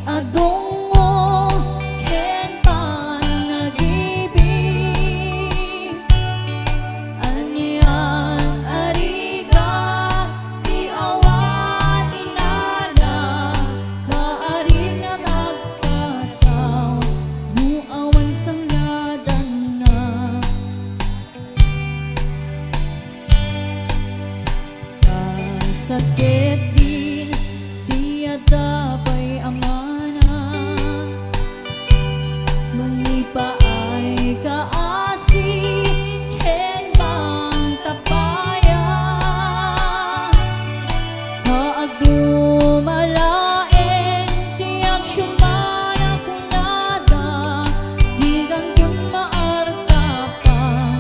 adungo ken panag-ibig anyan ariga di awan inana kaari nga nagkataw muawan sangladan na sakit din di adapay amana mangipa ay kaasi ken bang tapaya kaagdumalaeng tiyak syumana kunada di gantun maartapang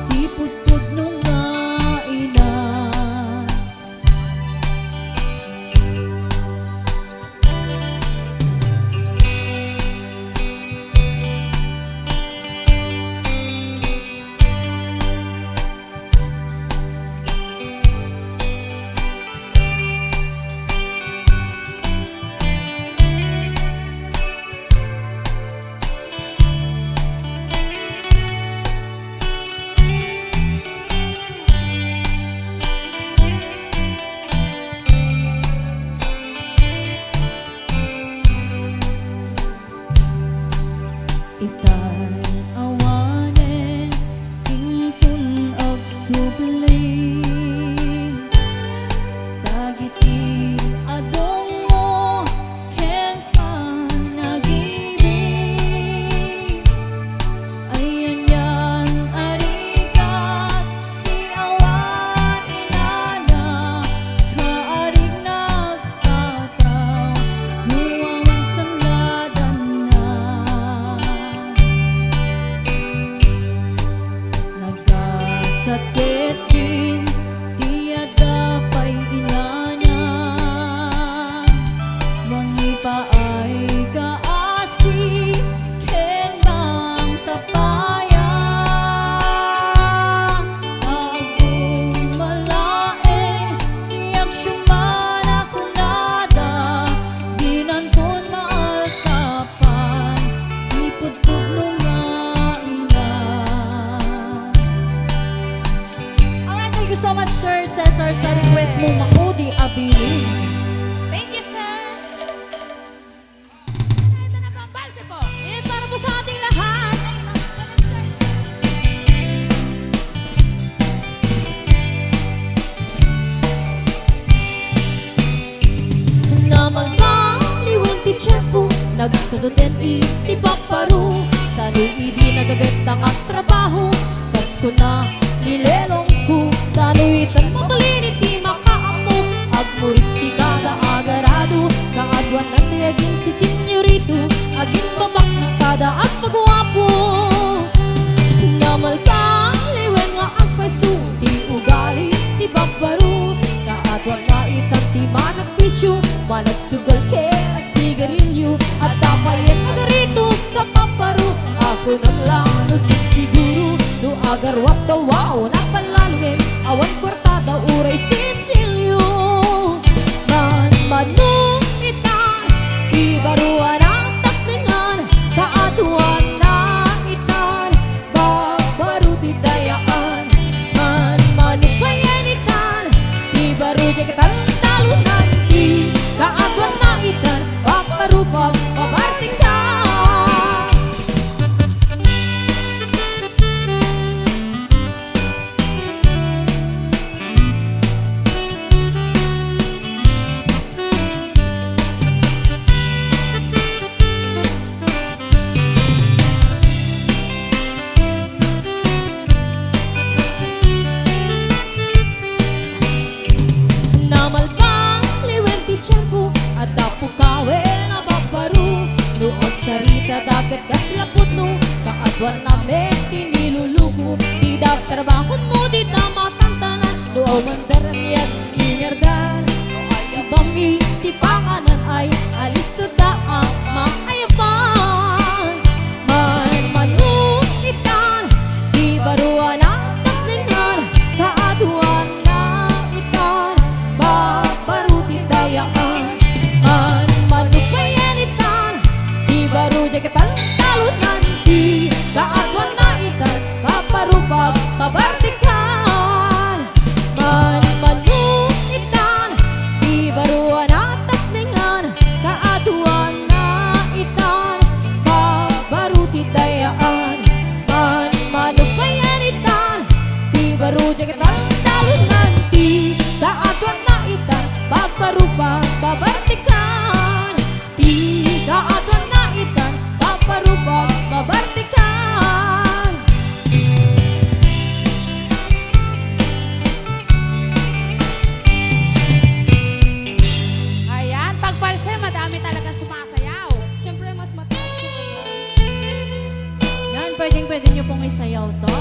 di putod nung ina itan awanen tingtun ag subling dagiti adungo ken panag-ibig ayanyan arigat di awan inana kaaring nagtataw muawan sangladan na nagkasakit din di adapay inana mangipa ay kaasi ken bang tapaya agdumalaeng tiyak syumana kunada di nantun maartapan ipudpud nung ina. Alright, thank you so much, Sir Cesar, sa request mo Makudi Abiling. Thank you, sir. Ito na po ang balse po. Eh, para po sa ating lahat. Naman liwen ti tiyempo nagsadoten iti paparu tano'y idi nagagatang ang trabaho kasko na nilelong ko tano'y tan mabalin iti makaamo agmuris ti kada agarado kang adwan na tiyagin si senyorito aging babak ng kada at magwapo namal ka liwen nga agpaso ti ugali ti paparu kaadwan nga itang ti managpisyo managsugal ke at sigarilyo at tapayan magarito sa paparu ako nang lang siguro no agarwat tawaw na panlalungim awan kwartada uray sisilyo man manong itan ibaruan ang taktingan kaatuan na itan babaru di dayaan man manupayan itan ibaru di katalunan di kaatuan na itan babaru pabarting ka. Namalbang liwen ti tiyempo at tapukawe na babaru noong sarita dagat kaslapot no kaadwan namin tiniluluko di dagtrabaho no di tamatantanan noong mandaran yan inyardan no ayabang iti panganan ay alis to daang maayapan man manong itan di baruan ang taklingan kaadwan na itan babaru ti dayaan man manupa pwede nyo pong isayaw to.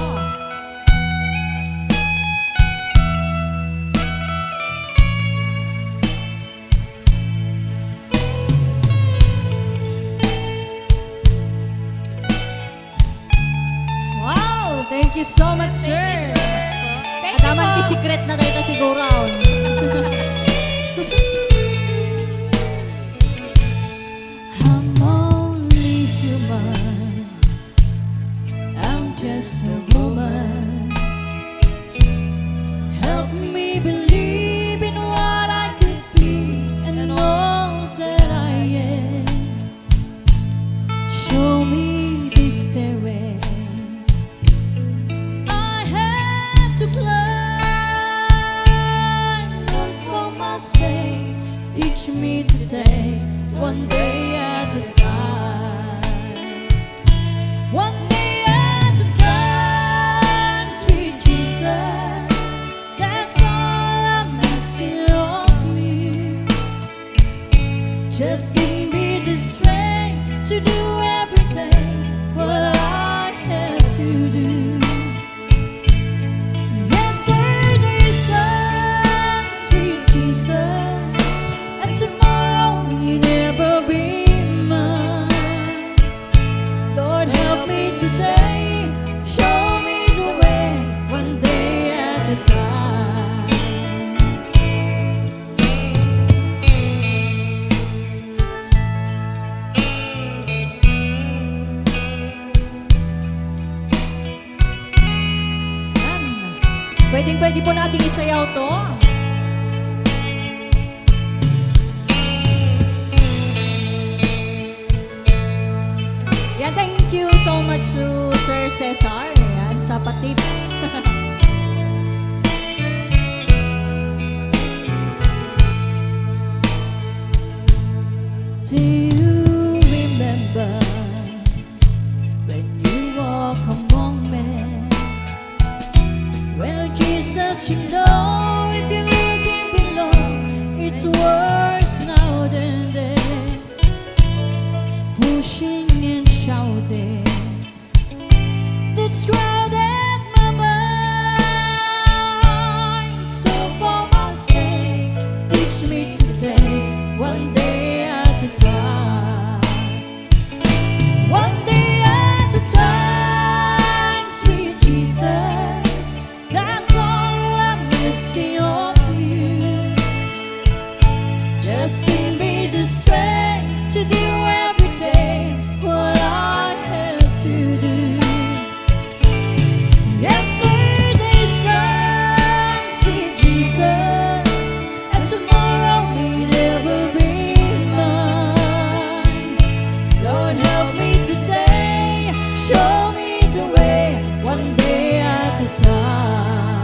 Wow! Thank you so much, sir. Thank you Adaman po. ki secret na tayo siguro. I'm only human. I'm just a woman. Help me believe in what I could be and all that I am. Show me the stairway I had to climb. One for my sake, teach me to take one day at a time. One day at a time, sweet Jesus. That's all I'm asking of you. Just give me the strength to do every day what I have to do. Yesterday's gone, sweet Jesus, and tomorrow will never be mine. Lord, help me today, show me the way, one day at a time. Pwedeng-pwede po natin isayaw to. Yan, thank you so much to Sir Cesar. Yan, sa patips. Do you remember when you walk among men? Well, Jesus, you know, if you're looking below, it's worse now than then. Pushing and shouting, that's crowded my mind. So for my sake, teach me today, one day at a time. One day at a time, sweet Jesus. That's all I'm asking of you. Just give me the strength to do every day what I have to do. Yesterday's gone, sweet Jesus, and tomorrow may never be mine. Lord, help me today, show me the way, one day at a time.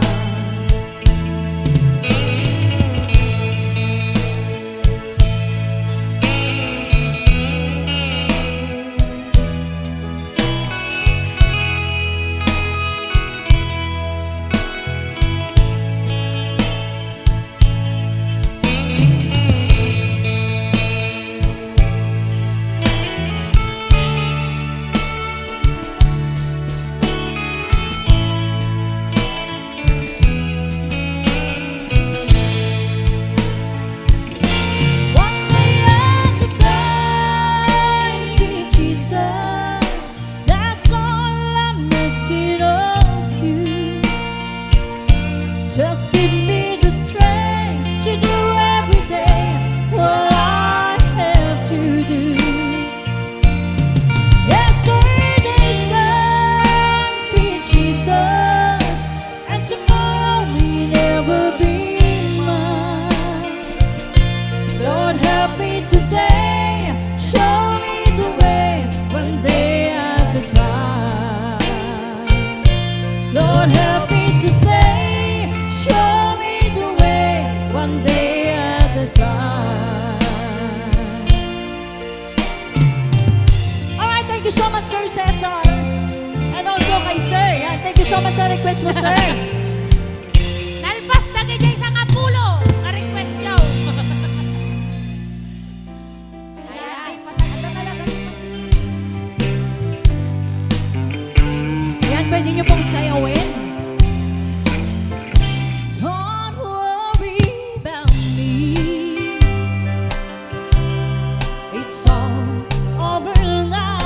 One day at a time, sweet Jesus. That's all I'm asking of you. Just give me the strength to do every day what I have to do. Yesterday's gone, sweet Jesus, and tomorrow may never be mine. Lord, help me today, show me the way, one day at a time. Lord, help me today, show me the way, one day at a time. Alright, thank you so much, Sir Cesar. And also kay Sir. Yan, thank you so much sa request mo, Sir. Nalpas na ganyan sa kapulo. Na-request yaw. Ayan. Matagal na talaga. Pwede nyo pong sayawin. Don't worry about me. It's all over now.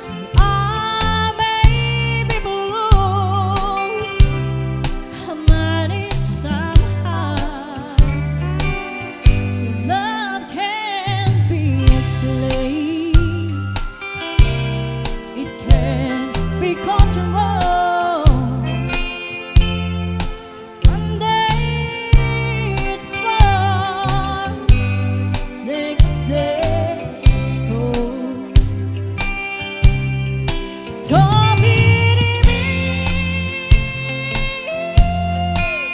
So I may be blue, I manage somehow. Love can't be explained. It can't be controlled. One day it's fun, next day it's cold. Don't pity me,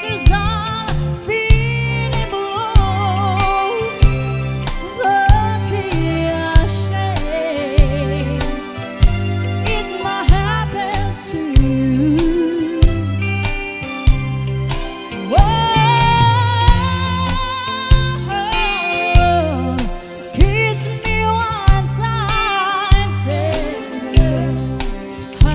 'cause I'm feeling blue. Don't be ashamed, it might happen to you. Whoa, kiss me one time, say I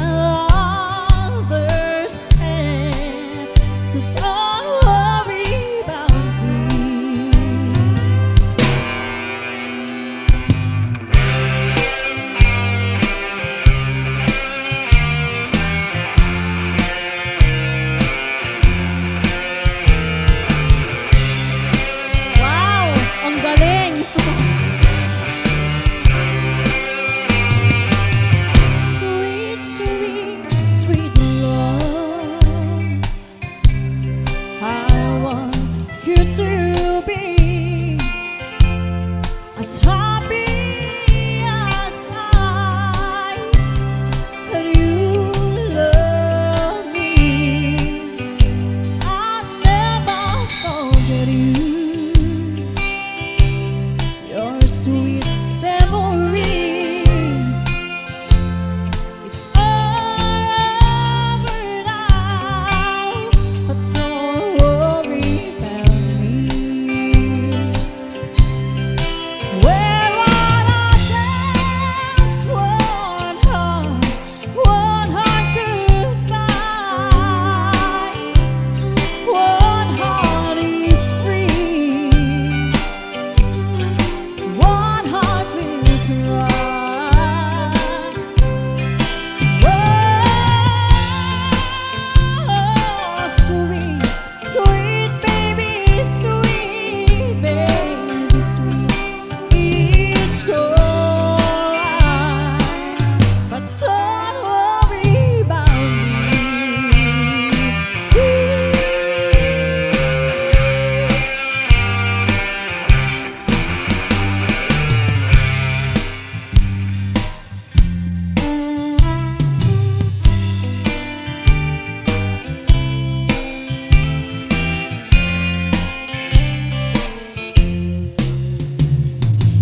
understand. So don't worry about me. Wow, ang galing! Sweet, sweet, sweet love, I want you to be as happy as I, that you love me. 'Cause I'll never forget you, your sweet memory. It's all over now, but don't worry about me. We're on our dance, one heart goodbye. One heart is free, one heart will cry. Oh, sweet, sweet baby, sweet baby, sweet. It's alright, but don't worry about me.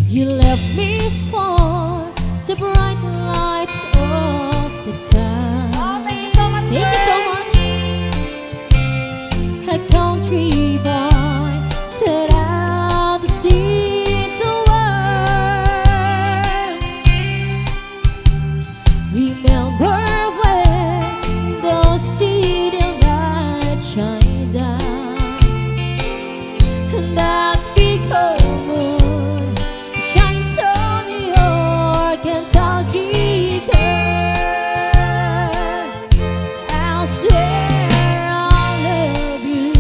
You left me for the bright lights of the town. Oh, thank you so much, Thank you so much. A country boy set out to see the world. Remember when those city lights shine down, and that big old moon shines on your Kentucky girl. I swear I love you,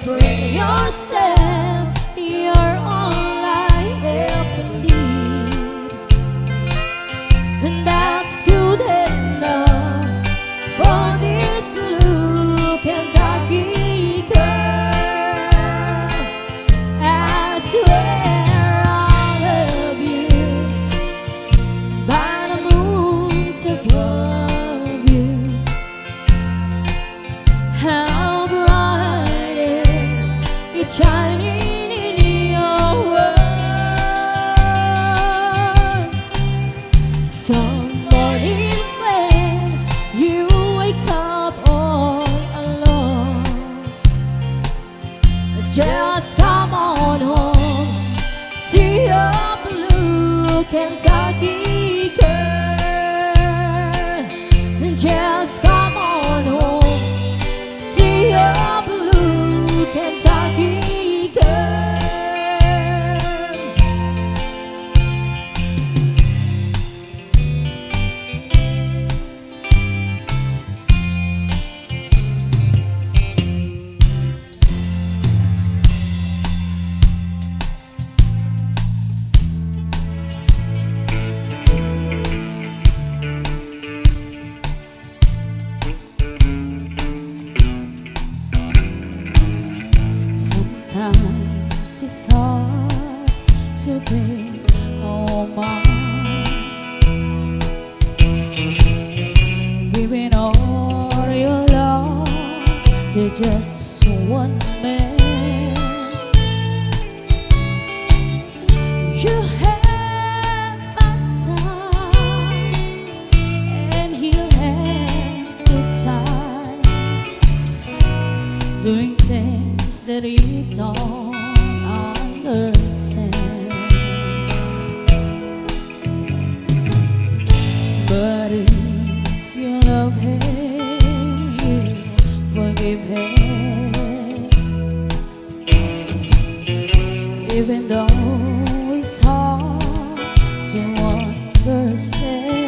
bring yourself, you're all I ever need. And that's good enough for this blue Kentucky girl. I swear I'll love you by the moons above you. How bright is it shining in your world. Some morning when you wake up all alone, just come on home to your blue Kentucky girl. Just come on home to your blue Kentucky girl. Sometimes it's hard to bring home giving all your love to just one man. You have bad time and he'll have good time, doing things that he don't understand. But if you love him, you forgive him, even though it's hard to understand.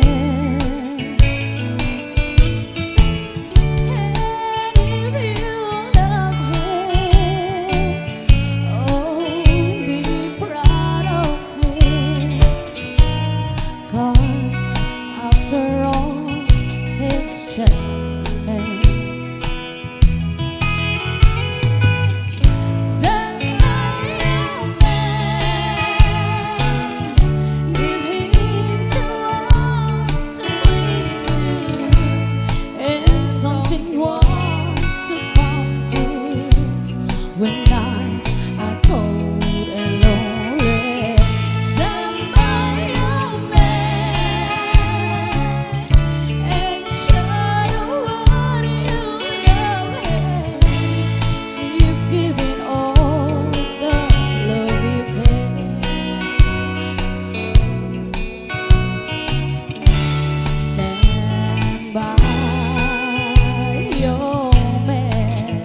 When nights are cold and lonely, stand by your man and show what you love him. You've given all the love you can. Stand by your man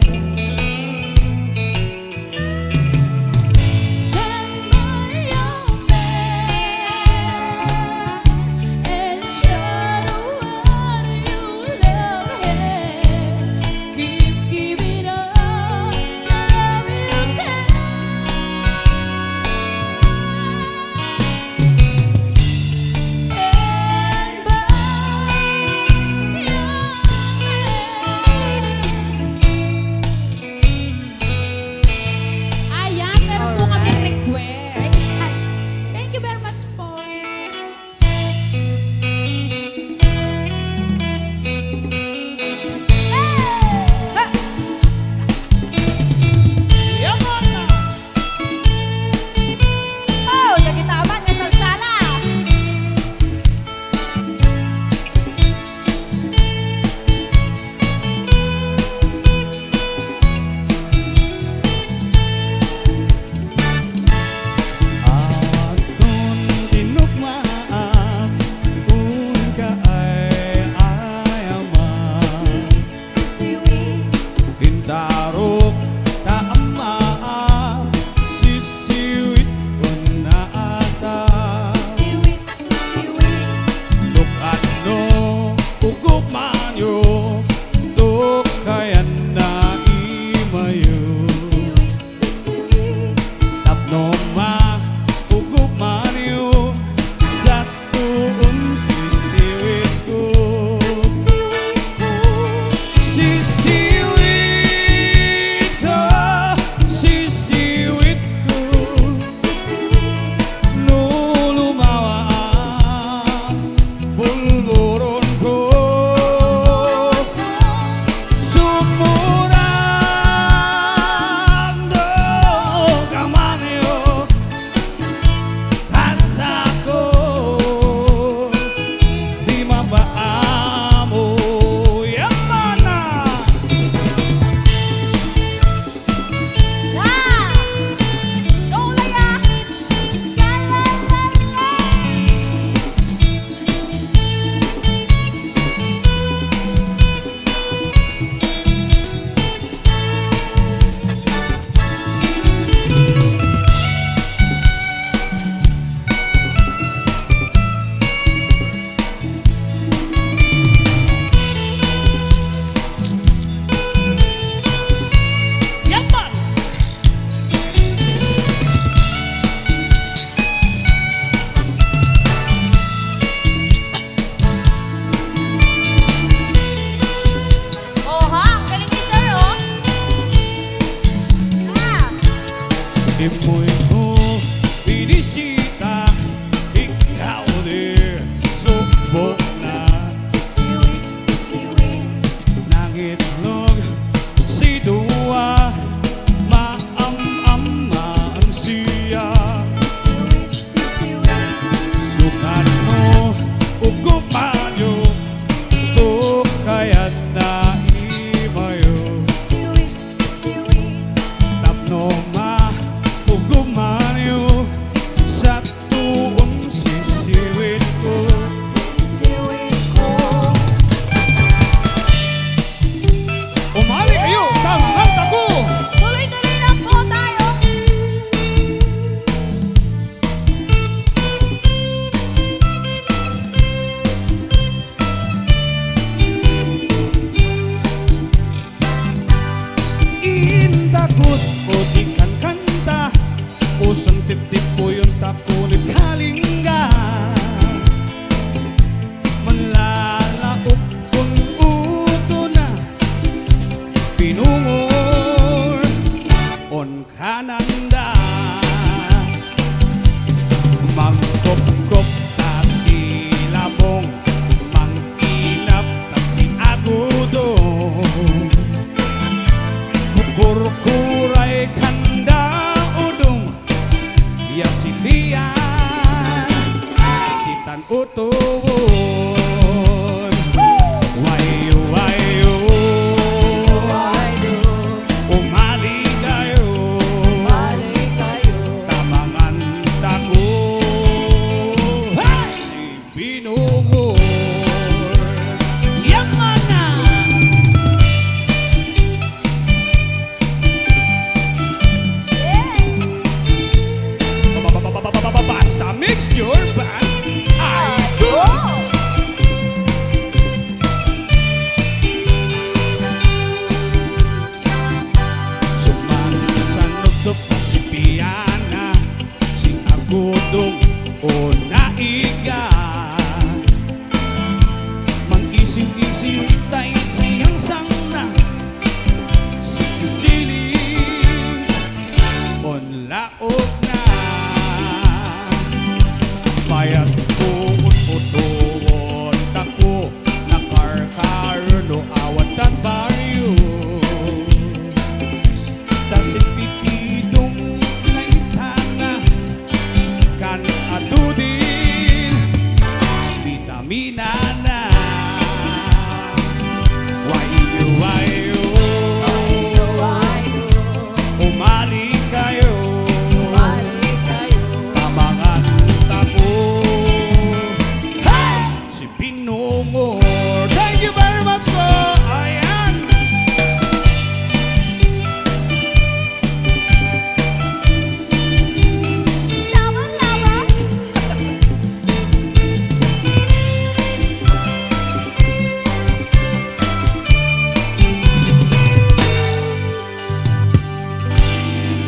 Di mo'y ko binisita, ikaw di subok na. Nangitlog si Dua, maam-ama ang siya. Lukan mo, ugumanyo, to kaya't naimayo. Tapno ma, ugumanyo, sa tuong sisiwit ko. Umali kayo, tamang kanta ko. Tuloy-tuloy na po tayo. Intakot o di kan kanta, usang tip-tip po yung tapulit kalingga. Manlalaok kung uto na, pinungor on kananda. Mangkop-kop ta si labong, manginap ta si agudong. Kurkuray kanda udong, ya silian sitan utuwon. Wayo wayo, umali kayo, tamangan tako. Hey! Si Binugor, yaman na. Basta Myxture Batch ay good! Sumansanod to pa si Piana, si Agudong o Naiga. Mag-isip-isip tayo sayang sangna, si Sisiling on laog na. Bayat ko utuwon tako, nakarkaro awat at baryo. Dasit pipidong na itana, kan adudin, vitamina na. Wayo wayo, umali kayo, tamangan tako. Hey! Si Pinungor. Thank you very much po. Ayan. Lawan-lawan.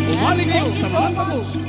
Umali kayo, Thank you so tamangan tako. much.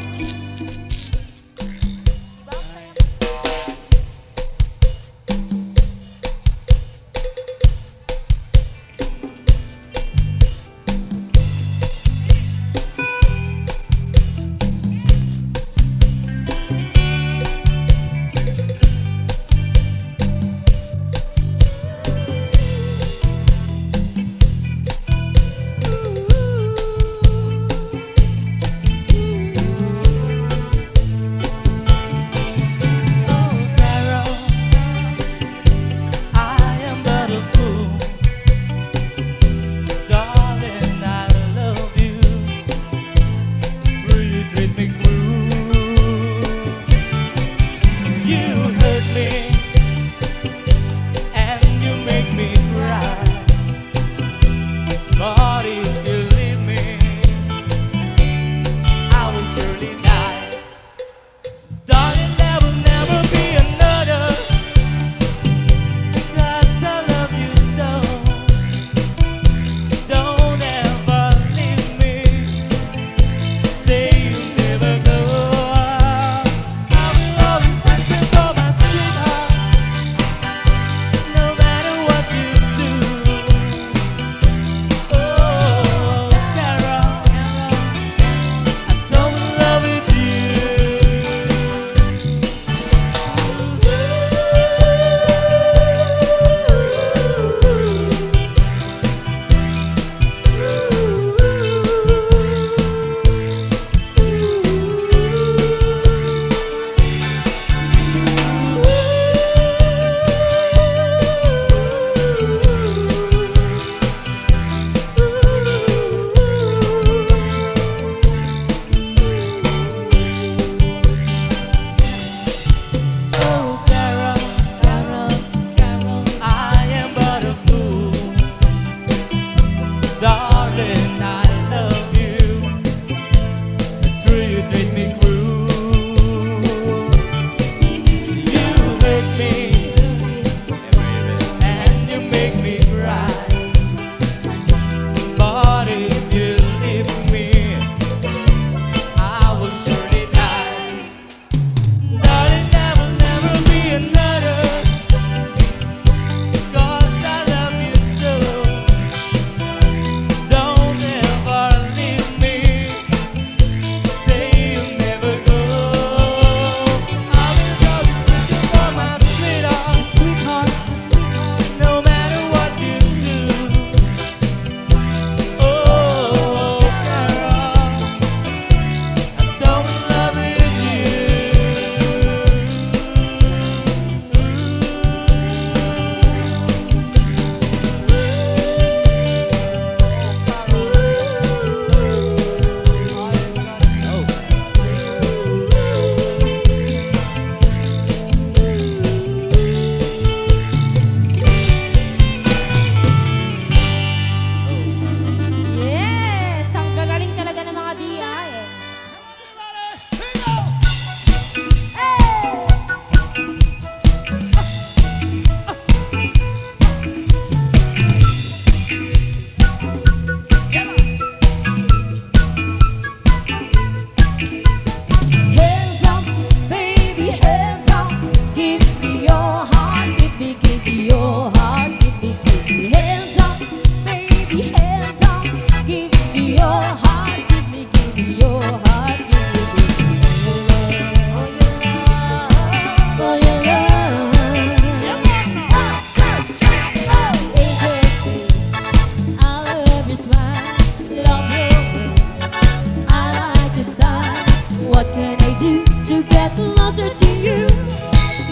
What can I do to get closer to you?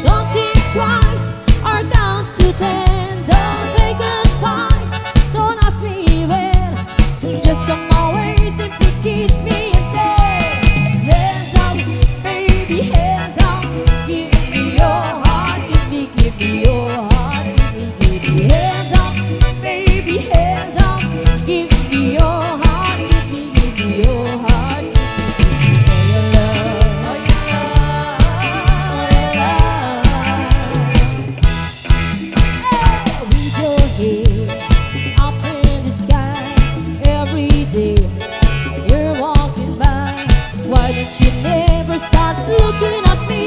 Don't think twice or count to 10. Don't take advice, don't ask me when. Just come my way, simply kiss me and say, hands up, baby, hands up. Give me your heart, give me your heart, give me hands up, baby, hands up. Give me your heart, give me your heart. Oh, your love, oh, your love, oh, your love. Hey, with your head up in the sky, every day you're walking by. Why don't you never start looking at me?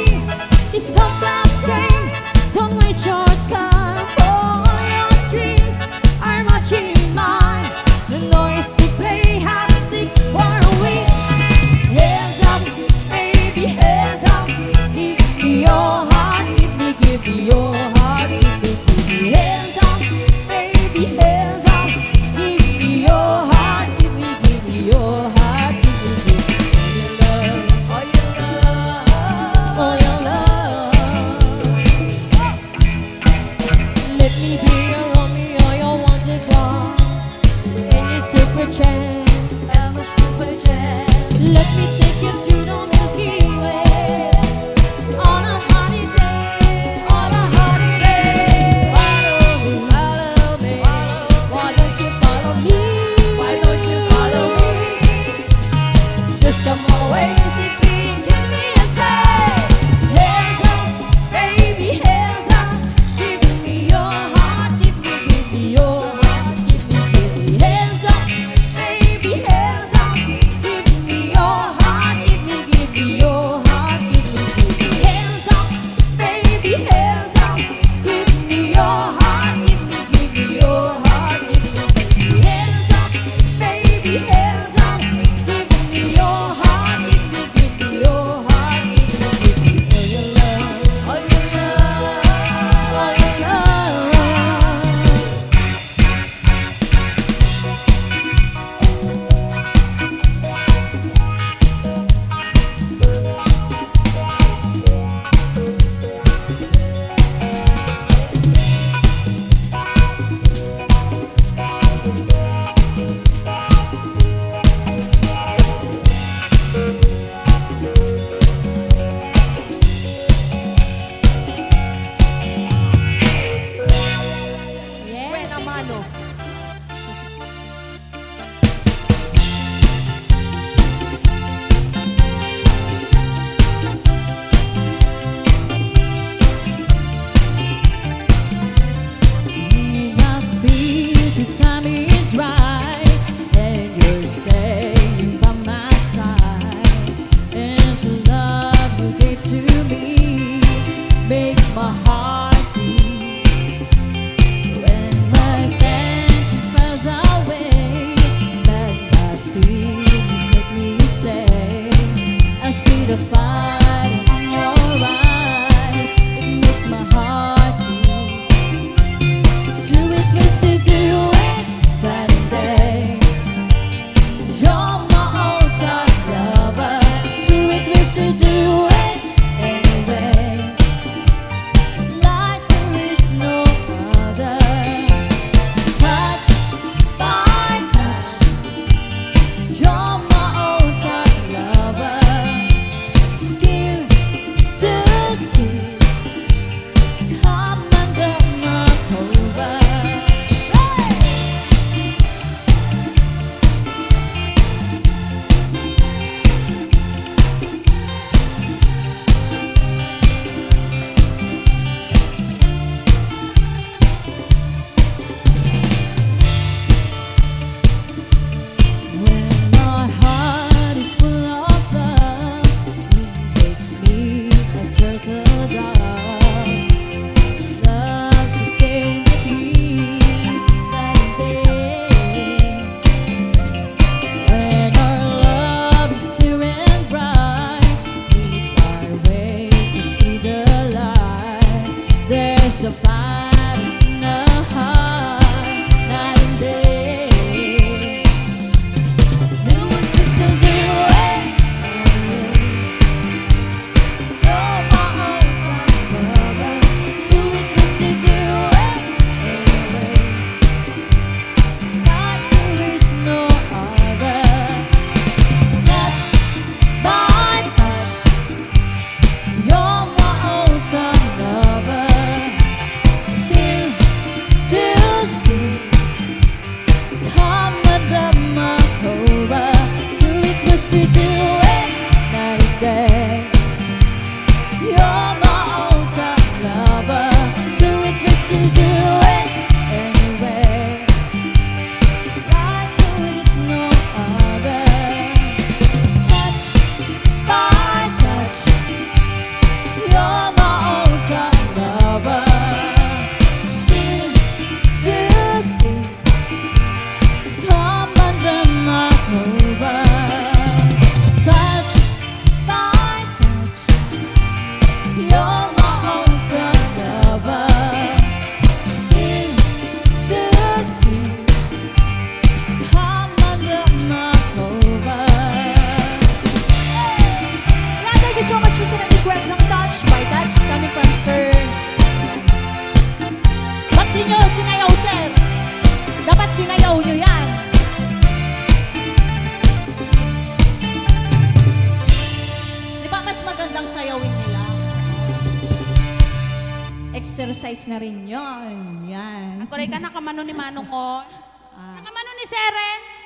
Stop that game, don't waste your time. All your dreams are matching mine. The noise to play hide and seek for a week. Hands up, baby, hands up. Give me your heart, give me your heart, give me hands up, baby, hands up. Give me your heart, give me your heart, give me your love, oh your love, oh your love. Let me be your Romeo, your wanted one, and your super champ. I'm a super champ. Let me take you to the Milky Way on a holiday, on a holiday. Follow me, why don't you follow me? Why don't you follow me? Just come away, simply kiss me and say, hands up, baby, hands up. Give me your heart, give me your heart, give me hands up, baby, hands up. Give me your heart, give me your heart, give me hands up, baby, hands up. Give me your heart, give me your heart, give me hands up, baby, hands up. Give me your heart, give me your heart, give me your love, oh your love, oh your love. Buena mano. I feel the time is right, and you're staying by my side. And the love you gave to me makes my heart beat. When my fancy smiles away, but my feelings make me say, I see the fire in your eyes. It makes my heart beat. Do it, miss it, do it, night and day. You're my all-time lover. Do it, miss it, do it anyway. Like there is no other. Touch by touch, you're my all-time lover. to do it night and day. You're my all-time lover. Do it, listen, do it anyway. Like to it's no other. Touch by touch, you're my all-time lover. Sleep to sleep, come under my cover. Touch by touch, you're my all-time lover. Sleep to sleep, come under my cover. Yeah, thank you so much po sa nag-request ng Touch by Touch coming from Sir. Ba't di nyo sinayaw, sir? Dapat sinayaw nyo yan. Di ba mas magandang sayawin nila? Exercise na rin yon. Yan. Ang koray ka nakamano ni Manong ko. Nakamano ni Seren.